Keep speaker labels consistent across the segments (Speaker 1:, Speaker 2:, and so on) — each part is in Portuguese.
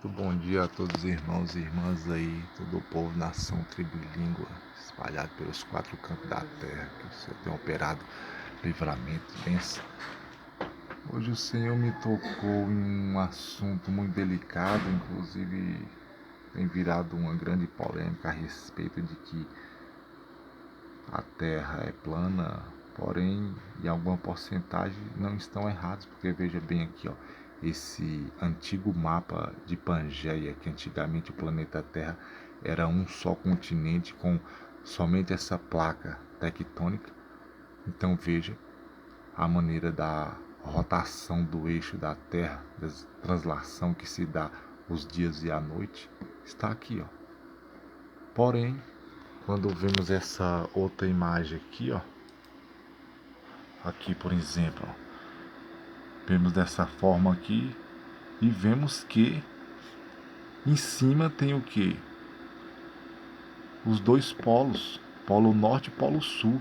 Speaker 1: Muito bom dia a todos os irmãos e irmãs aí, todo o povo, nação, tribo e língua, espalhado pelos quatro cantos da terra, que o Senhor tem operado livramento, bênção. Hoje o Senhor me tocou em um assunto muito delicado, inclusive tem virado uma grande polêmica a respeito de que a terra é plana, porém, em alguma porcentagem não estão errados, porque veja bem aqui, ó, esse antigo mapa de Pangeia, que antigamente o planeta Terra era um só continente com somente essa placa tectônica. Então veja a maneira da rotação do eixo da Terra, da translação que se dá os dias e a noite, está aqui, ó. Porém, quando vemos essa outra imagem aqui, ó, aqui por exemplo, ó, vemos dessa forma aqui e vemos que em cima tem o que? Os dois polos, polo norte e polo sul,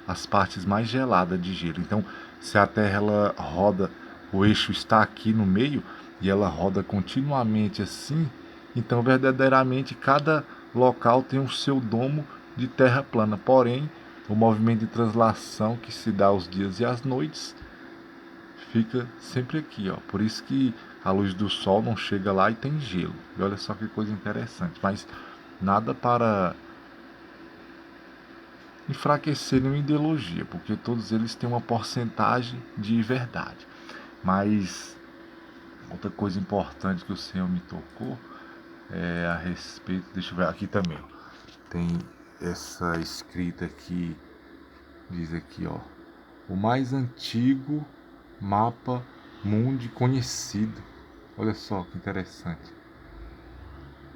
Speaker 1: as partes mais geladas de gelo. Então, se a Terra ela roda, o eixo está aqui no meio e ela roda continuamente assim, então verdadeiramente cada local tem o seu domo de terra plana. Porém, o movimento de translação que se dá aos dias e às noites fica sempre aqui, ó. Por isso que a luz do sol não chega lá e tem gelo. E olha só que coisa interessante. Mas nada para enfraquecer nenhuma ideologia, porque todos eles têm uma porcentagem de verdade. Mas outra coisa importante que o Senhor me tocou é a respeito, deixa eu ver aqui também, tem essa escrita aqui, diz aqui, ó, o mais antigo mapa mundi conhecido. Olha só que interessante.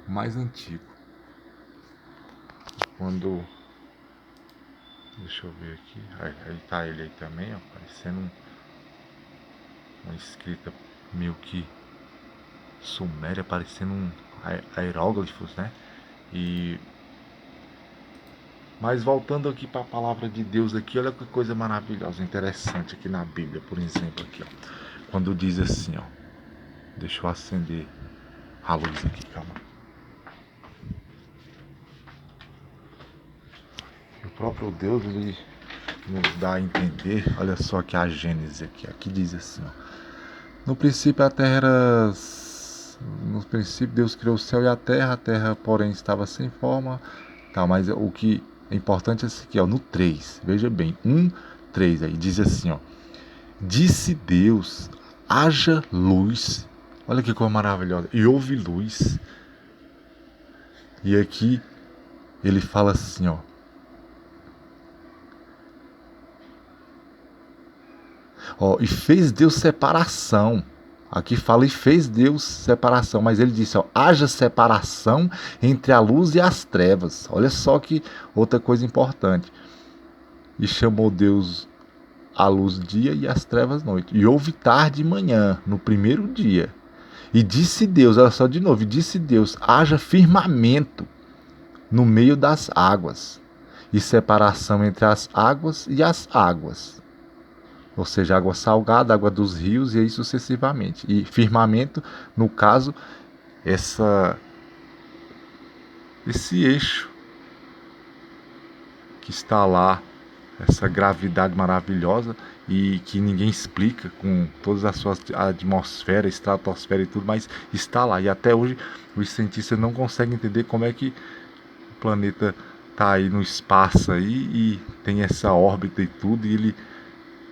Speaker 1: O mais antigo. Quando, deixa eu ver aqui, aí tá ele aí também, ó, parecendo uma escrita meio que suméria, parecendo um hieróglifos, né? E mas voltando aqui para a palavra de Deus aqui, olha que coisa maravilhosa, interessante aqui na Bíblia, por exemplo, aqui, ó. Quando diz assim, ó, deixa eu acender a luz aqui, calma. O próprio Deus, ele nos dá a entender, olha só que a Gênesis aqui diz assim, ó. No princípio a terra era... No princípio Deus criou o céu e a terra porém estava sem forma, tá, mas o que é importante é esse aqui, ó, no 3, veja bem, 1:3 aí, diz assim, ó. Disse Deus, haja luz. Olha que coisa maravilhosa. E houve luz. E aqui ele fala assim, ó. Ó, e fez Deus separação. Aqui fala e fez Deus separação, mas ele disse, ó, haja separação entre a luz e as trevas. Olha só que outra coisa importante. E chamou Deus a luz dia e as trevas noite. E houve tarde e manhã, no primeiro dia. E disse Deus, olha só de novo, e disse Deus, haja firmamento no meio das águas, e separação entre as águas e as águas. Ou seja, água salgada, água dos rios e aí sucessivamente. E firmamento, no caso, esse eixo que está lá, essa gravidade maravilhosa e que ninguém explica com todas as suas atmosfera, estratosfera e tudo, mas está lá. E até hoje os cientistas não conseguem entender como é que o planeta está aí no espaço aí e tem essa órbita e tudo, e ele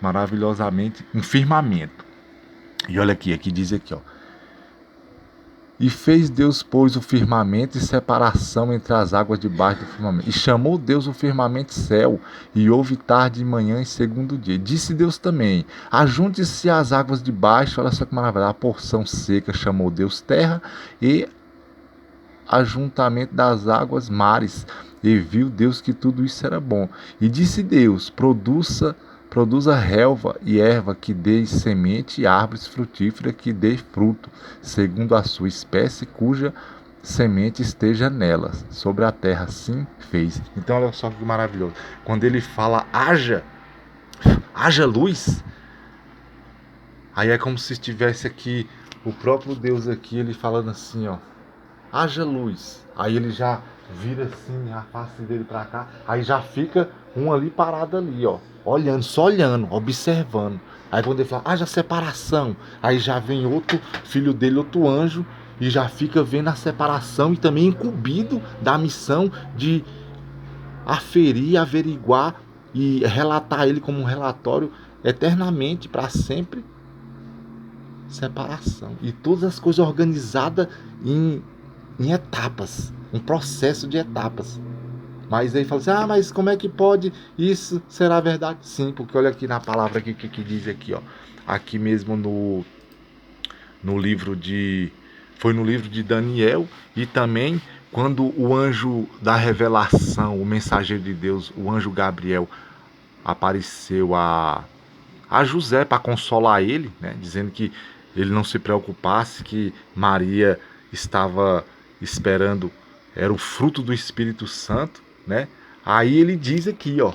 Speaker 1: maravilhosamente um firmamento. E olha aqui diz aqui, ó. E fez Deus, pois, o firmamento e separação entre as águas debaixo do firmamento. E chamou Deus o firmamento céu, e houve tarde e manhã e segundo dia. Disse Deus também, ajunte-se as águas de baixo, olha só que maravilha, a porção seca chamou Deus terra, e ajuntamento das águas mares. E viu Deus que tudo isso era bom. E disse Deus, produza relva e erva que dê semente e árvores frutíferas que dê fruto, segundo a sua espécie, cuja semente esteja nela. Sobre a terra assim fez. Então olha só que maravilhoso. Quando ele fala haja luz, aí é como se estivesse aqui o próprio Deus aqui, ele falando assim, ó, haja luz. Aí ele já vira assim a face dele para cá, aí já fica um ali parado ali, ó, olhando, só olhando, observando. Aí quando ele fala, haja separação, aí já vem outro filho dele, outro anjo, e já fica vendo a separação e também incumbido da missão de aferir, averiguar e relatar ele como um relatório eternamente, para sempre, separação. E todas as coisas organizadas em etapas, um processo de etapas. Mas aí fala assim, mas como é que pode isso será verdade? Sim, porque olha aqui na palavra que diz aqui, ó. Aqui mesmo no livro de... Foi no livro de Daniel, e também quando o anjo da revelação, o mensageiro de Deus, o anjo Gabriel, apareceu a José para consolar ele, né, dizendo que ele não se preocupasse, que Maria estava esperando, era o fruto do Espírito Santo, né? Aí ele diz aqui, ó,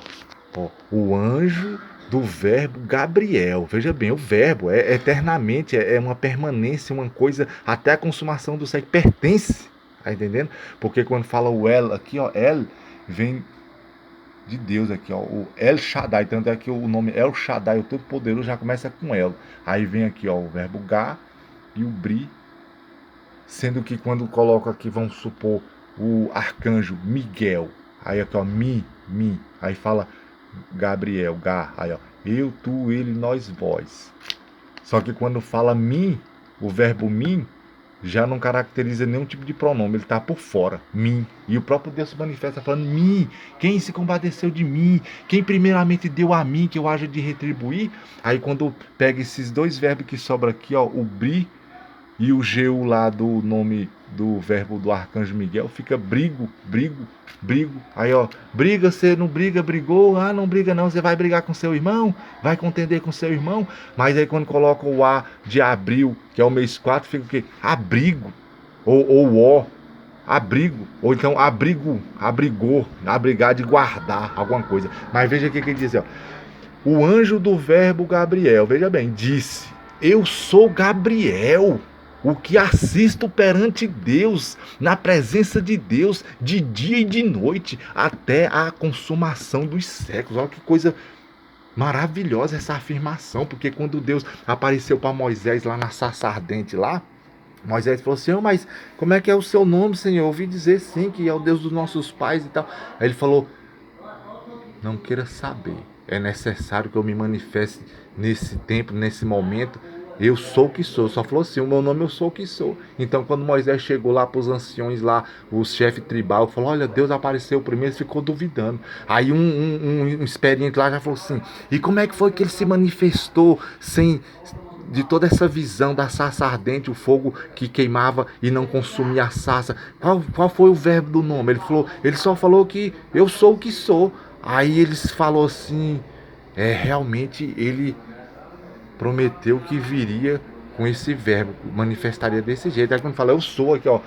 Speaker 1: o anjo do verbo Gabriel. Veja bem, o verbo é eternamente, é uma permanência, uma coisa até a consumação do século, pertence, tá entendendo? Porque quando fala o El aqui, ó, El vem de Deus aqui, ó, o El Shaddai, tanto é que o nome El Shaddai, o Todo-Poderoso, já começa com El. Aí vem aqui, ó, o verbo Ga e o Bri, sendo que quando coloca aqui, vamos supor, o arcanjo Miguel, aí aqui, ó, Mi, aí fala Gabriel, Ga, aí ó, eu, tu, ele, nós, vós. Só que quando fala mim, o verbo mim já não caracteriza nenhum tipo de pronome, ele está por fora, mim. E o próprio Deus se manifesta falando, mim, quem se compadeceu de mim, quem primeiramente deu a mim, que eu haja de retribuir. Aí quando pega esses dois verbos que sobra aqui, ó, o bri e o Geu lá do nome do verbo do arcanjo Miguel, fica brigo. Aí, ó, briga, você não briga, brigou. Ah, não briga não, você vai brigar com seu irmão, vai contender com seu irmão. Mas aí quando coloca o A de abril, que é o mês 4, fica o quê? Abrigo. Ou ó, abrigo. Ou então abrigou, abrigar de guardar, alguma coisa. Mas veja aqui que ele diz, ó, o anjo do verbo Gabriel, veja bem, disse, eu sou Gabriel, o que assisto perante Deus, na presença de Deus, de dia e de noite, até a consumação dos séculos. Olha que coisa maravilhosa essa afirmação, porque quando Deus apareceu para Moisés lá na sarça ardente lá, Moisés falou assim, mas como é que é o seu nome, Senhor? Eu ouvi dizer sim, que é o Deus dos nossos pais e tal. Aí ele falou, não queira saber, é necessário que eu me manifeste nesse tempo, nesse momento. Eu sou o que sou. Só falou assim, o meu nome eu sou o que sou. Então quando Moisés chegou lá para os anciões lá, os chefes tribal, falou, olha, Deus apareceu primeiro, ficou duvidando. Aí um experiente lá já falou assim, e como é que foi que ele se manifestou sem... de toda essa visão da sarça ardente, o fogo que queimava e não consumia a sarça? Qual foi o verbo do nome? Ele só falou que eu sou o que sou. Aí eles falou assim, realmente ele prometeu que viria com esse verbo, manifestaria desse jeito. Aí quando fala eu sou aqui, ó,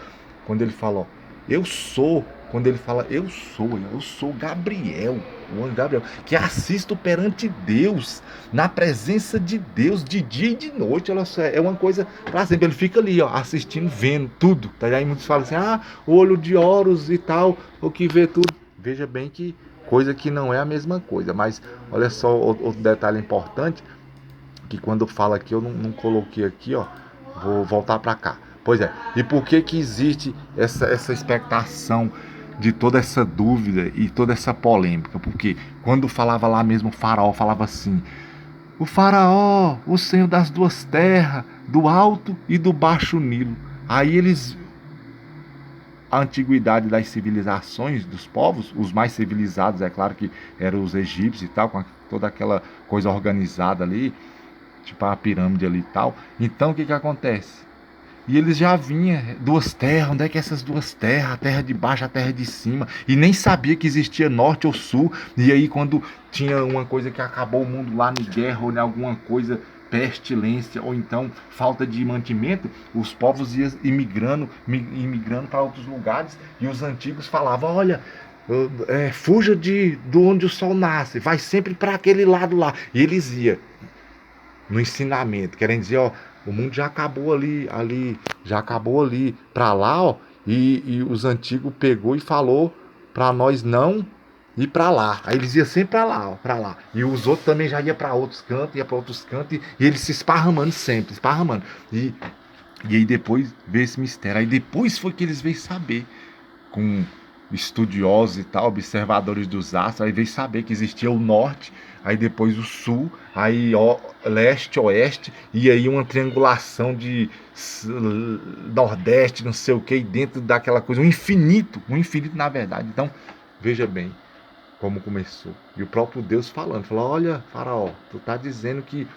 Speaker 1: quando ele fala, ó, eu sou, quando ele fala eu sou Gabriel, o anjo Gabriel, que assisto perante Deus, na presença de Deus, de dia e de noite. Olha só, é uma coisa para sempre. Ele fica ali, ó, assistindo, vendo tudo. Tá? Aí muitos falam assim, olho de Horus e tal, o que vê tudo. Veja bem que coisa que não é a mesma coisa. Mas olha só outro detalhe importante, que quando fala aqui, eu não coloquei aqui, ó, vou voltar para cá. Pois é, e por que existe essa expectação de toda essa dúvida e toda essa polêmica? Porque quando falava lá mesmo, o faraó falava assim, o faraó, o senhor das duas terras, do alto e do baixo Nilo. Aí eles, a antiguidade das civilizações dos povos, os mais civilizados, é claro que eram os egípcios e tal, com toda aquela coisa organizada ali, tipo a pirâmide ali e tal. Então o que acontece? E eles já vinham, duas terras, onde é que é essas duas terras? A terra de baixo, a terra de cima. E nem sabia que existia norte ou sul. E aí quando tinha uma coisa que acabou o mundo lá em guerra ou em alguma coisa, pestilência ou então falta de mantimento, os povos iam imigrando para outros lugares. E os antigos falavam, olha, fuja de onde o sol nasce, vai sempre para aquele lado lá. E eles iam no ensinamento, querendo dizer, ó, O mundo já acabou já acabou ali para lá, ó. E os antigos pegou e falou para nós não ir para lá. Aí eles iam sempre para lá, ó, para lá. E os outros também já iam para outros cantos, ia para outros cantos e eles se esparramando sempre, esparramando. E aí depois veio esse mistério. Aí depois foi que eles veio saber com estudiosos e tal, observadores dos astros, aí veio saber que existia o norte, aí depois o sul, aí leste, oeste, e aí uma triangulação de nordeste, não sei o que, dentro daquela coisa, um infinito na verdade. Então, veja bem como começou. E o próprio Deus falou, olha, Faraó, tu tá dizendo que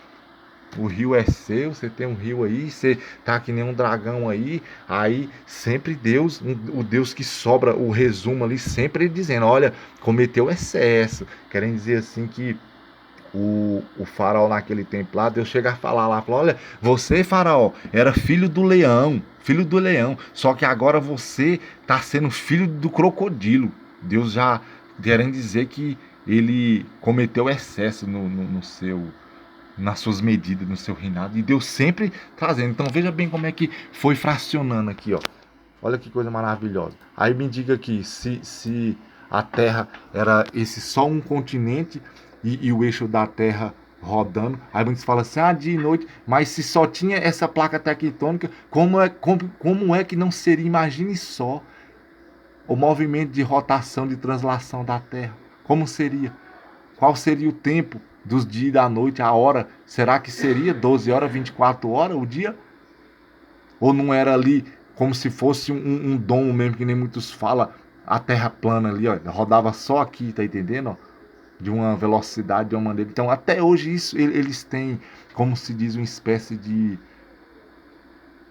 Speaker 1: o rio é seu, você tem um rio aí, você tá que nem um dragão aí sempre Deus, o Deus que sobra o resumo ali, sempre ele dizendo, olha, cometeu excesso, querem dizer assim que o faraó naquele tempo lá, Deus chega a falar lá, fala, olha, você faraó, era filho do leão, só que agora você tá sendo filho do crocodilo. Deus já querendo dizer que ele cometeu excesso no seu nas suas medidas, no seu reinado, e Deus sempre trazendo. Então veja bem como é que foi fracionando aqui, ó. Olha que coisa maravilhosa. Aí me diga aqui, se a Terra era esse só um continente e o eixo da Terra rodando, aí muitos falam assim, dia e noite, mas se só tinha essa placa tectônica, como é que não seria, imagine só, o movimento de rotação, de translação da Terra, como seria? Qual seria o tempo dos dias e da noite, a hora? Será que seria 12 horas, 24 horas o dia? Ou não era ali como se fosse um dom mesmo, que nem muitos falam, a terra plana ali, ó, rodava só aqui, tá entendendo? Ó, de uma velocidade, de uma maneira. Então, até hoje, isso eles têm, como se diz, uma espécie de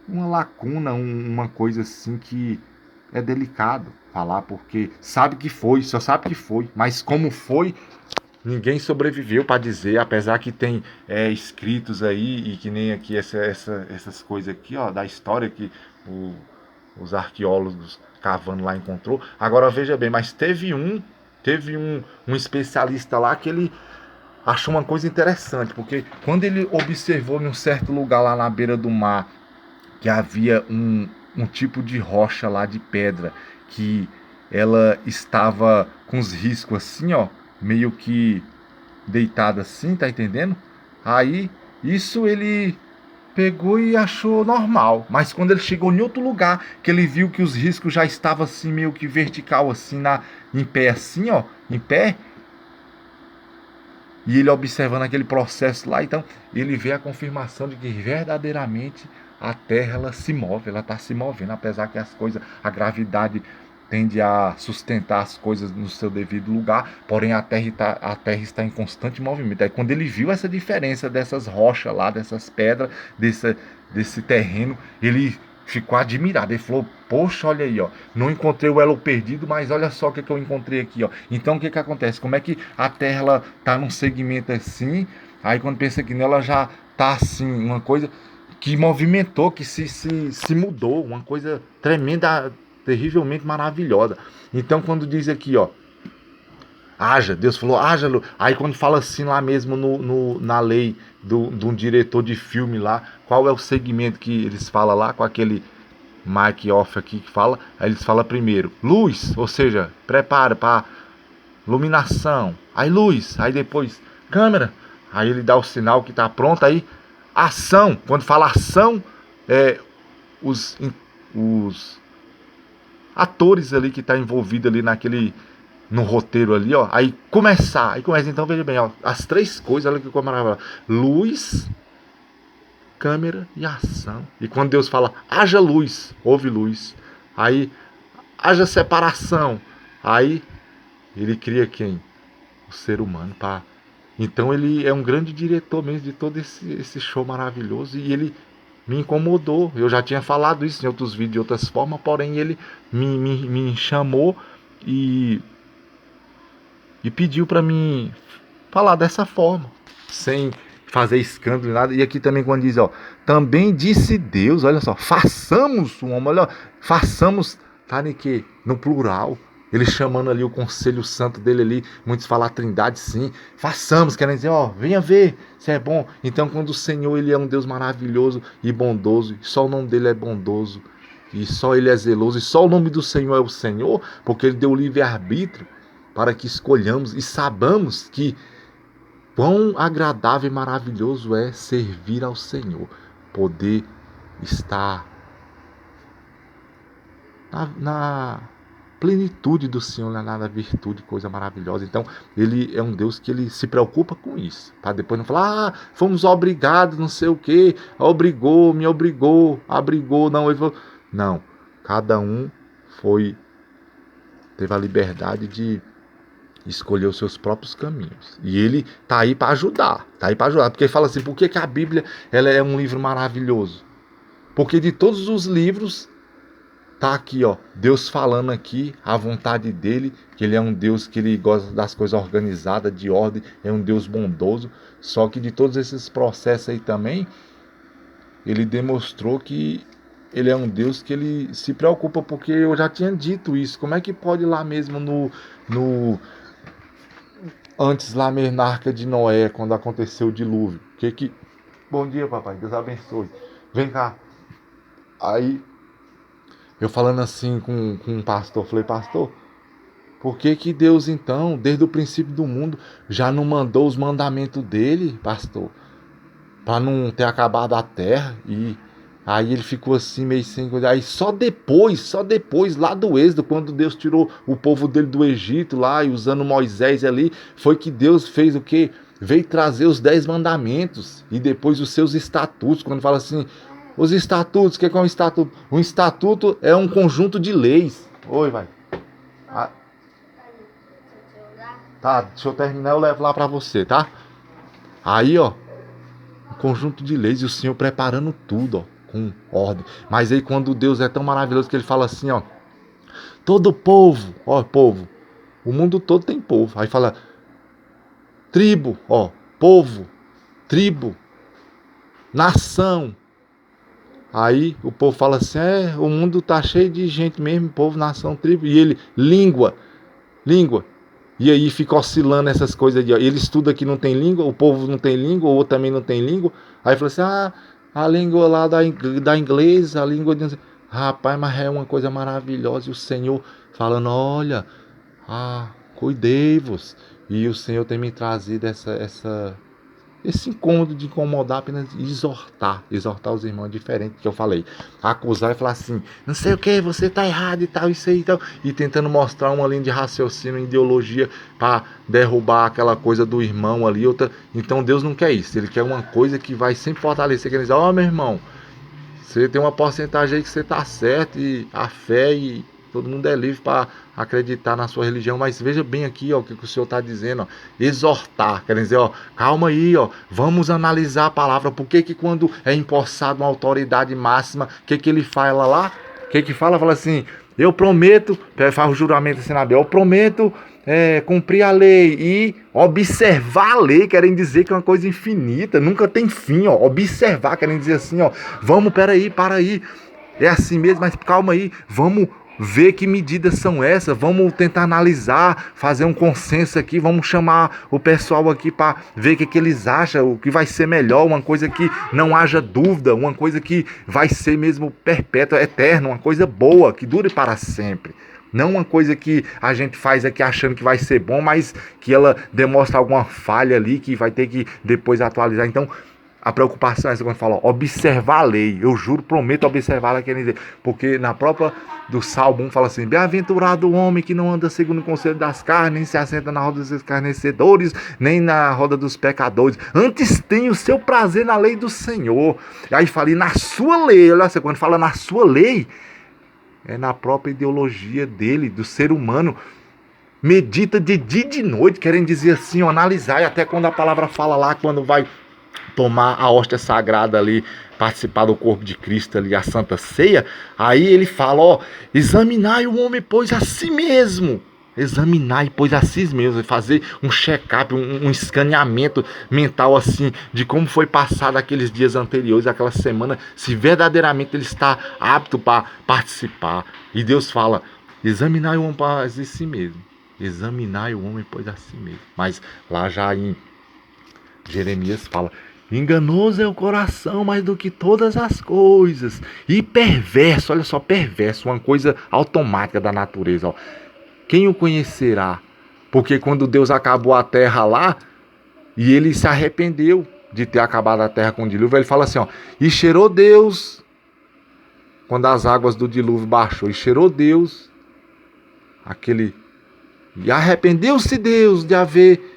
Speaker 1: uma lacuna, uma coisa assim que é delicado falar, porque sabe que foi, só sabe que foi, mas como foi, ninguém sobreviveu para dizer, apesar que tem escritos aí, e que nem aqui essas coisas aqui, ó, da história que os arqueólogos cavando lá encontrou. Agora veja bem, mas teve um especialista lá que ele achou uma coisa interessante, porque quando ele observou em um certo lugar lá na beira do mar que havia um tipo de rocha lá de pedra que ela estava com os riscos assim, ó, meio que deitada assim, tá entendendo? Aí isso ele pegou e achou normal, mas quando ele chegou em outro lugar, que ele viu que os riscos já estavam assim meio que vertical assim em pé assim, ó, em pé, e ele observando aquele processo lá, então ele vê a confirmação de que verdadeiramente a Terra ela se move, ela está se movendo, apesar que as coisas, a gravidade tende a sustentar as coisas no seu devido lugar, porém a Terra está em constante movimento. Aí quando ele viu essa diferença dessas rochas lá, dessas pedras, desse terreno, ele ficou admirado. Ele falou, poxa, olha aí, ó, não encontrei o elo perdido, mas olha só o que eu encontrei aqui, ó. Então o que acontece? Como é que a Terra ela tá num segmento assim, aí quando pensa que nela já tá assim, uma coisa que movimentou, que se mudou, uma coisa tremenda, terrivelmente maravilhosa. Então quando diz aqui, ó, haja, Deus falou, haja, aí quando fala assim lá mesmo na lei de um diretor de filme lá, qual é o segmento que eles falam lá, com aquele mic off aqui que fala, aí eles falam primeiro, luz, ou seja, prepara para iluminação, aí luz, aí depois câmera, aí ele dá o sinal que está pronto, aí ação, quando fala ação, os atores ali que tá envolvido ali no roteiro ali, ó, aí começa, então veja bem, ó, as três coisas, olha que coisa maravilhosa, luz, câmera e ação. E quando Deus fala, haja luz, houve luz, aí haja separação, aí ele cria quem? O ser humano, para então ele é um grande diretor mesmo de todo esse show maravilhoso, e ele me incomodou. Eu já tinha falado isso em outros vídeos de outras formas, porém ele me chamou e pediu para mim falar dessa forma, sem fazer escândalo e nada. E aqui também quando diz, ó, também disse Deus, olha só, façamos um homem, olha, façamos, tá, no plural. ele chamando ali o conselho santo dele ali, muitos falam a trindade, sim, façamos, querem dizer, ó, venha ver se é bom. Então quando o Senhor, ele é um Deus maravilhoso e bondoso, só o nome dele é bondoso, e só ele é zeloso, e só o nome do Senhor é o Senhor, porque ele deu o livre-arbítrio para que escolhamos e sabamos que quão agradável e maravilhoso é servir ao Senhor, poder estar na plenitude do Senhor, na virtude, coisa maravilhosa. Então, ele é um Deus que ele se preocupa com isso, para depois não falar, fomos obrigados, não sei o que, obrigou, me obrigou, abrigou, não, ele falou, não, cada um teve a liberdade de escolher os seus próprios caminhos. E ele tá aí para ajudar, porque ele fala assim, por que a Bíblia ela é um livro maravilhoso? Porque de todos os livros tá aqui, ó, Deus falando aqui a vontade dele, que ele é um Deus que ele gosta das coisas organizadas, de ordem, é um Deus bondoso. Só que de todos esses processos aí também, ele demonstrou que ele é um Deus que ele se preocupa, porque eu já tinha dito isso. Como é que pode lá mesmo antes lá mesmo na Arca de Noé, quando aconteceu o dilúvio? Bom dia, papai, Deus abençoe. Vem cá. Aí eu falando assim com um pastor, falei, pastor, por que Deus então, desde o princípio do mundo, já não mandou os mandamentos dele, pastor? Para não ter acabado a terra. E aí ele ficou assim, meio sem coisa. Aí só depois, lá do Êxodo, quando Deus tirou o povo dele do Egito lá, e usando Moisés ali, foi que Deus fez o quê? Veio trazer os 10 mandamentos e depois os seus estatutos. Quando fala assim, os estatutos, o que é um estatuto? Um estatuto é um conjunto de leis. Oi, vai. Ah, tá, deixa eu terminar, eu levo lá pra você, tá? Aí, ó, um conjunto de leis e o Senhor preparando tudo, ó, com ordem. Mas aí quando Deus é tão maravilhoso que ele fala assim, ó, todo povo, ó, povo, o mundo todo tem povo. Aí fala, tribo, ó, povo, tribo, nação. Aí o povo fala assim, o mundo tá cheio de gente mesmo, povo, nação, tribo. E ele, língua. E aí fica oscilando essas coisas aí. Ele estuda que não tem língua, o povo não tem língua, o outro também não tem língua. Aí fala assim, a língua lá da inglês, a língua de... Rapaz, mas é uma coisa maravilhosa. E o Senhor falando, olha, cuidei-vos. E o Senhor tem me trazido esse incômodo de incomodar, apenas exortar os irmãos, diferente do que eu falei. Acusar e falar assim, não sei o que, você tá errado e tal, isso aí e tal. E tentando mostrar uma linha de raciocínio, ideologia, para derrubar aquela coisa do irmão ali. Outra. Então Deus não quer isso, ele quer uma coisa que vai sempre fortalecer, quer dizer, ó, meu irmão, você tem uma porcentagem aí que você tá certo, e a fé e todo mundo é livre para acreditar na sua religião, mas veja bem aqui, ó, o que o Senhor está dizendo, ó, exortar, quer dizer, ó, calma aí, ó, vamos analisar a palavra, por que quando é empossado uma autoridade máxima, o que ele fala lá? O que fala? Fala assim, eu prometo, faz o juramento assim na Bíblia, eu prometo cumprir a lei e observar a lei, querem dizer que é uma coisa infinita, nunca tem fim, ó, observar, querem dizer assim, ó, vamos, peraí, para aí, é assim mesmo, mas calma aí, vamos ver que medidas são essas, vamos tentar analisar, fazer um consenso aqui, vamos chamar o pessoal aqui para ver o que eles acham, o que vai ser melhor, uma coisa que não haja dúvida, uma coisa que vai ser mesmo perpétua, eterna, uma coisa boa, que dure para sempre. Não uma coisa que a gente faz aqui achando que vai ser bom, mas que ela demonstra alguma falha ali, que vai ter que depois atualizar. Então, a preocupação é essa quando fala, observar a lei. Eu juro, prometo observar ela, quer dizer, porque na própria do Salmo 1 fala assim, bem-aventurado o homem que não anda segundo o conselho das carnes, nem se assenta na roda dos escarnecedores, nem na roda dos pecadores. Antes tem o seu prazer na lei do Senhor. E aí fala, e na sua lei, olha só, quando fala na sua lei, é na própria ideologia dele, do ser humano. Medita de dia e de noite, querem dizer assim, ó, analisar, e até quando a palavra fala lá, quando vai tomar a hóstia sagrada ali, participar do corpo de Cristo ali, a Santa Ceia, aí ele fala, ó, examinai o homem, pois a si mesmo, examinar e pois a si mesmo, fazer um check-up, um escaneamento mental assim, de como foi passado aqueles dias anteriores, aquela semana, se verdadeiramente ele está apto para participar. E Deus fala, examinar o homem para si mesmo. Examinar o homem pois a si mesmo. Mas lá já em Jeremias fala: enganoso é o coração mais do que todas as coisas. E perverso, olha só, perverso, uma coisa automática da natureza. Ó. Quem o conhecerá? Porque quando Deus acabou a terra lá, e ele se arrependeu de ter acabado a terra com o dilúvio, ele fala assim, ó, e cheirou Deus, quando as águas do dilúvio baixou, e cheirou Deus, e arrependeu-se Deus de haver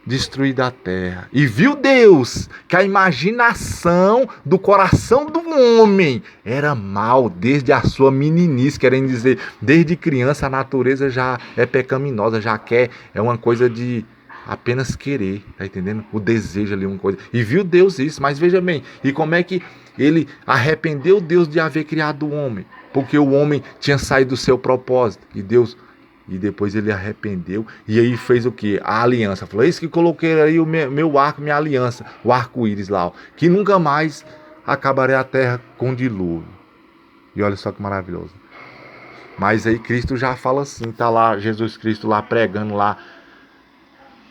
Speaker 1: destruído a terra. E viu Deus que a imaginação do coração do homem era mal desde a sua meninice, querendo dizer, desde criança a natureza já é pecaminosa, já quer, é uma coisa de apenas querer, tá entendendo? O desejo ali, uma coisa. E viu Deus isso, mas veja bem, e como é que ele arrependeu Deus de haver criado o homem? Porque o homem tinha saído do seu propósito, e depois ele arrependeu, e aí fez o que? A aliança. Falou, isso que coloquei aí o meu arco, minha aliança, o arco-íris lá, ó, que nunca mais acabarei a terra com dilúvio. E olha só que maravilhoso. Mas aí Cristo já fala assim, tá lá Jesus Cristo lá pregando lá,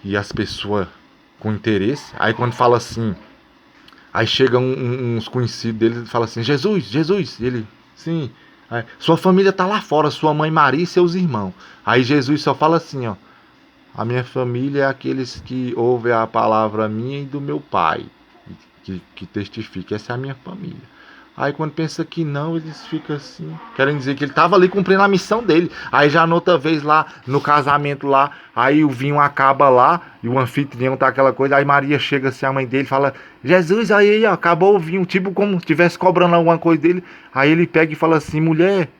Speaker 1: e as pessoas com interesse. Aí quando fala assim, aí chega uns conhecidos dele e fala assim, Jesus, e ele, sim, sua família tá lá fora, sua mãe Maria e seus irmãos. Aí Jesus só fala assim, ó, a minha família é aqueles que ouvem a palavra minha e do meu pai, que testifica, essa é a minha família. Aí quando pensa que não, eles ficam assim, querem dizer que ele estava ali cumprindo a missão dele. Aí já noutra vez lá, no casamento lá, aí o vinho acaba lá, e o anfitrião tá aquela coisa, aí Maria chega assim, a mãe dele fala, Jesus, aí ó, acabou o vinho, tipo como se estivesse cobrando alguma coisa dele. Aí ele pega e fala assim, mulher,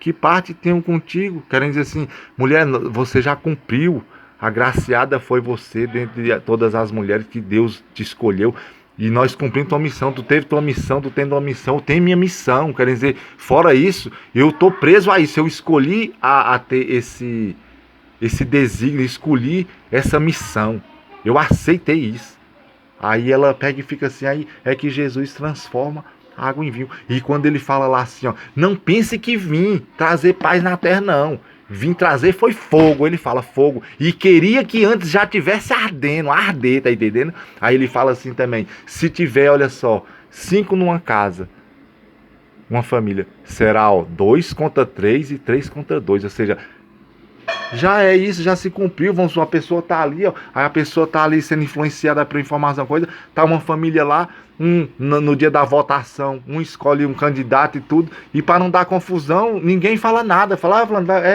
Speaker 1: que parte tenho contigo? Querem dizer assim, mulher, você já cumpriu, agraciada foi você dentre todas as mulheres que Deus te escolheu. E nós cumprimos tua missão, tu teve tua missão, tu tendo uma missão, eu tenho minha missão. Quer dizer, fora isso, eu estou preso a isso. Eu escolhi a ter esse desígnio, escolhi essa missão. Eu aceitei isso. Aí ela pega e fica assim, aí é que Jesus transforma a água em vinho. E quando ele fala lá assim, ó, não pense que vim trazer paz na terra, não. Vim trazer foi fogo, ele fala fogo. E queria que antes já tivesse ardendo, arder, tá entendendo? Aí ele fala assim também, se tiver, olha só, 5 numa casa, uma família, será ó, 2 contra 3 e 3 contra 2, ou seja, já é isso, já se cumpriu. Vamos supor, a pessoa tá ali, ó, aí a pessoa tá ali sendo influenciada por informação, coisa, tá uma família lá, no dia da votação, um escolhe um candidato e tudo, e para não dar confusão, ninguém fala nada, fala,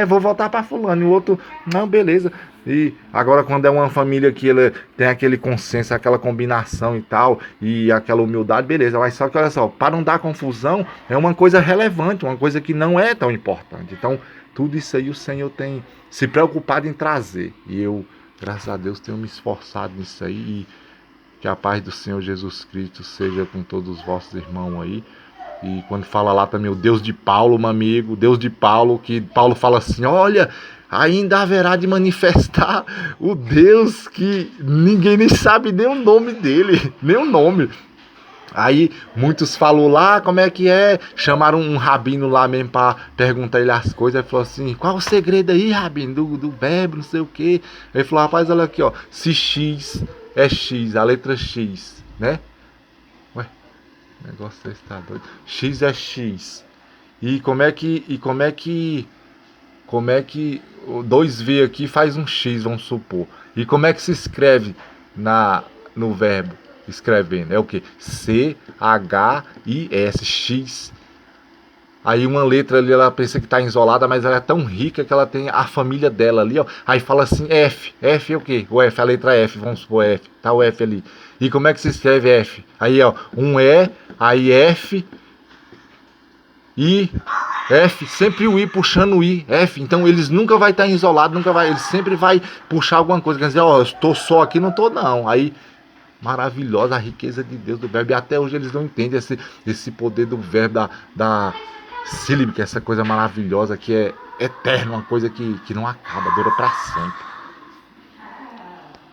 Speaker 1: vou votar para fulano, e o outro, não, beleza. E agora quando é uma família que ele tem aquele consenso, aquela combinação e tal, e aquela humildade, beleza, mas só que olha só, para não dar confusão, é uma coisa relevante, uma coisa que não é tão importante. Então, tudo isso aí o Senhor tem se preocupado em trazer. E eu, graças a Deus, tenho me esforçado nisso aí. E que a paz do Senhor Jesus Cristo seja com todos os vossos irmãos aí. E quando fala lá também o Deus de Paulo, meu amigo, Deus de Paulo, que Paulo fala assim, olha, ainda haverá de manifestar o Deus que ninguém nem sabe nem o nome dele, nem o nome. Aí muitos falou lá, como é que é? Chamaram um rabino lá mesmo para perguntar ele as coisas. Ele falou assim, qual o segredo aí, rabino, do verbo, não sei o que. Ele falou, rapaz, olha aqui, ó, se X é X, a letra X, né? Ué, o negócio desse tá doido. X é X. E como é que o 2V aqui faz um X, vamos supor. E como é que se escreve no verbo? Escrevendo, é o que? C-H-I-S, X. Aí uma letra ali, ela pensa que está isolada, mas ela é tão rica que ela tem a família dela ali, ó. Aí fala assim, F. F é o quê? O F, a letra F, vamos supor F. Tá o F ali. E como é que se escreve F? Aí, ó, um E, aí F, I, F, sempre o I puxando o I, F. Então eles nunca vai estar isolados, nunca vai, ele sempre vai puxar alguma coisa. Quer dizer, ó, eu estou só aqui, não estou não. Aí maravilhosa a riqueza de Deus do verbo, e até hoje eles não entendem esse poder do verbo, da sílaba, que é essa coisa maravilhosa que é eterna, uma coisa que não acaba, dura para sempre.